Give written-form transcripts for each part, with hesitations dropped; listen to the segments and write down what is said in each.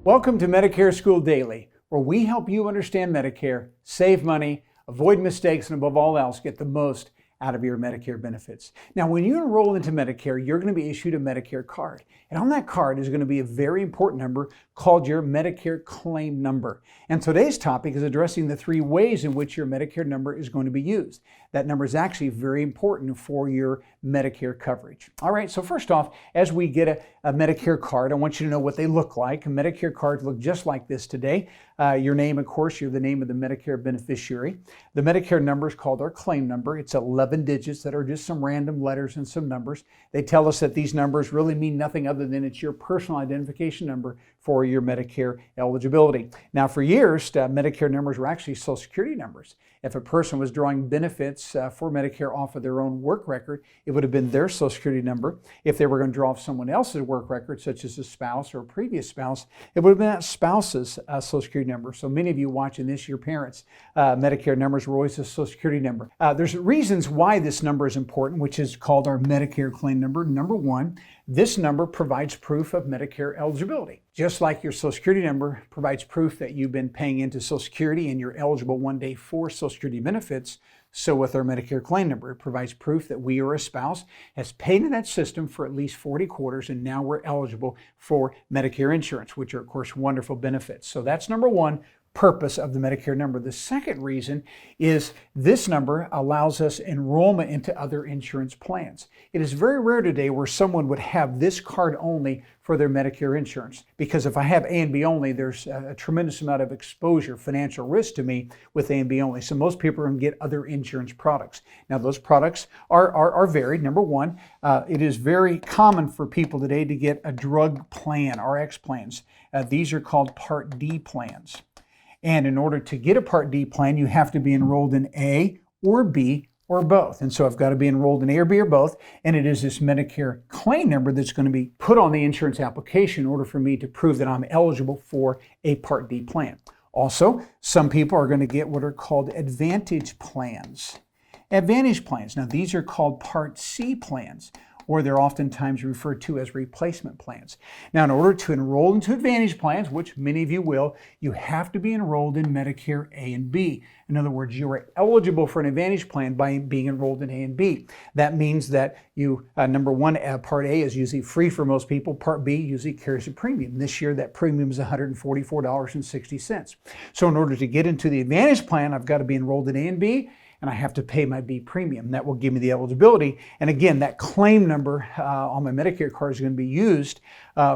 Welcome to Medicare School Daily, where we help you understand Medicare, save money, avoid mistakes, and above all else, get the most out of your Medicare benefits. Now, when you enroll into Medicare, you're going to be issued a Medicare card. And on that card is going to be a very important number called your Medicare claim number. And today's topic is addressing the three ways in which your Medicare number is going to be used. That number is actually very important for your Medicare coverage. All right, so first off, as we get a Medicare card, I want you to know what they look like. Medicare cards look just like this today. Your name, of course, you're the name of the Medicare beneficiary. The Medicare number is called our claim number. It's 11 digits that are just some random letters and some numbers. They tell us that these numbers really mean nothing other than it's your personal identification number for your Medicare eligibility. Now, for years, Medicare numbers were actually Social Security numbers. If a person was drawing benefits for Medicare off of their own work record, it would have been their Social Security number. If they were going to draw off someone else's work record, such as a spouse or a previous spouse, it would have been that spouse's Social Security number. So many of you watching this, your parents' Medicare numbers were always a Social Security number. There's reasons why this number is important, which is called our Medicare claim number. Number one, this number provides proof of Medicare eligibility. Just like your Social Security number provides proof that you've been paying into Social Security and you're eligible one day for Social Security benefits, so with our Medicare claim number, it provides proof that we or a spouse has paid into that system for at least 40 quarters and now we're eligible for Medicare insurance, which are, of course, wonderful benefits. So that's number one purpose of the Medicare number. The second reason is this number allows us enrollment into other insurance plans. It is very rare today where someone would have this card only for their Medicare insurance, because if I have A and B only, there's a tremendous amount of exposure, financial risk to me with A and B only. So most people are going to get other insurance products. Now those products are varied. Number one, it is very common for people today to get a drug plan, RX plans. These are called Part D plans. And in order to get a Part D plan, you have to be enrolled in A or B or both. And so I've got to be enrolled in A or B or both. And it is this Medicare claim number that's going to be put on the insurance application in order for me to prove that I'm eligible for a Part D plan. Also, some people are going to get what are called Advantage plans. Advantage plans. Now, these are called Part C plans, or they're oftentimes referred to as replacement plans. Now, in order to enroll into Advantage plans, which many of you will, you have to be enrolled in Medicare A and B. In other words, you are eligible for an Advantage plan by being enrolled in A and B. That means that you, number one, Part A is usually free for most people. Part B usually carries a premium. This year, that premium is $144.60. So in order to get into the Advantage plan, I've got to be enrolled in A and B, and I have to pay my B premium. That will give me the eligibility. And again, that claim number on my Medicare card is going to be used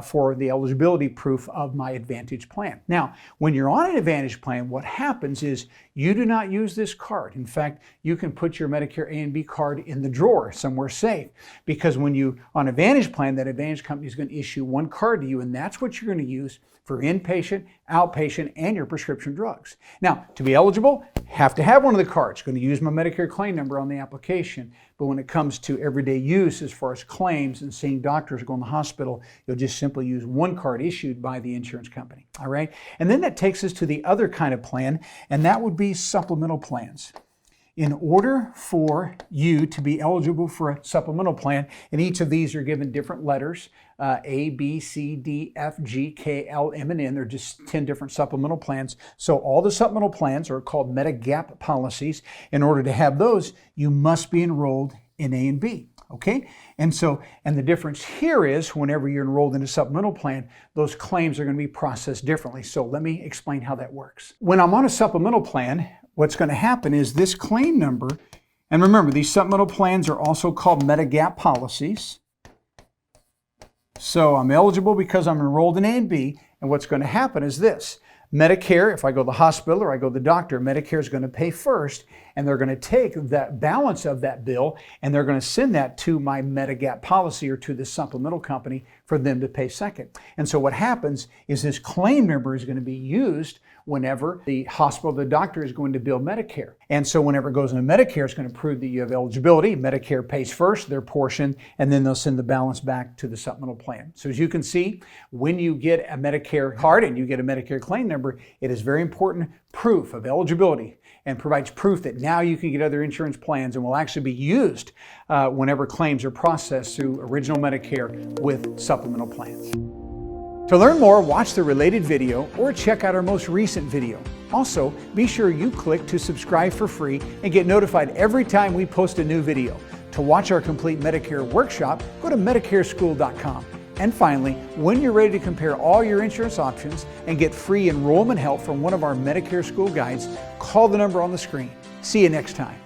for the eligibility proof of my Advantage plan. Now, when you're on an Advantage plan, what happens is you do not use this card. In fact, you can put your Medicare A and B card in the drawer somewhere safe, because when you on Advantage plan, that Advantage company is going to issue one card to you, and that's what you're going to use for inpatient, outpatient, and your prescription drugs. Now, to be eligible, have to have one of the cards. Going to use my Medicare claim number on the application, but when it comes to everyday use as far as claims and seeing doctors or going to the hospital, you'll just simply use one card issued by the insurance company. All right? And then that takes us to the other kind of plan, and that would be supplemental plans. In order for you to be eligible for a supplemental plan, and each of these are given different letters, A, B, C, D, F, G, K, L, M, and N. They're just 10 different supplemental plans. So all the supplemental plans are called Medigap policies. In order to have those, you must be enrolled in A and B. Okay? And the difference here is whenever you're enrolled in a supplemental plan, those claims are going to be processed differently. So let me explain how that works. When I'm on a supplemental plan, what's going to happen is this claim number, and remember, these supplemental plans are also called Medigap policies. So I'm eligible because I'm enrolled in A and B, and what's going to happen is this. Medicare, if I go to the hospital or I go to the doctor, Medicare is going to pay first, and they're going to take that balance of that bill and they're going to send that to my Medigap policy or to the supplemental company for them to pay second. And so what happens is this claim number is going to be used whenever the hospital, the doctor is going to bill Medicare. And so whenever it goes into Medicare, it's going to prove that you have eligibility. Medicare pays first, their portion, and then they'll send the balance back to the supplemental plan. So as you can see, when you get a Medicare card and you get a Medicare claim number, it is very important proof of eligibility and provides proof that now you can get other insurance plans and will actually be used whenever claims are processed through original Medicare with supplemental plans. To learn more, watch the related video or check out our most recent video. Also, be sure you click to subscribe for free and get notified every time we post a new video. To watch our complete Medicare workshop, go to MedicareSchool.com. And finally, when you're ready to compare all your insurance options and get free enrollment help from one of our Medicare School guides, call the number on the screen. See you next time.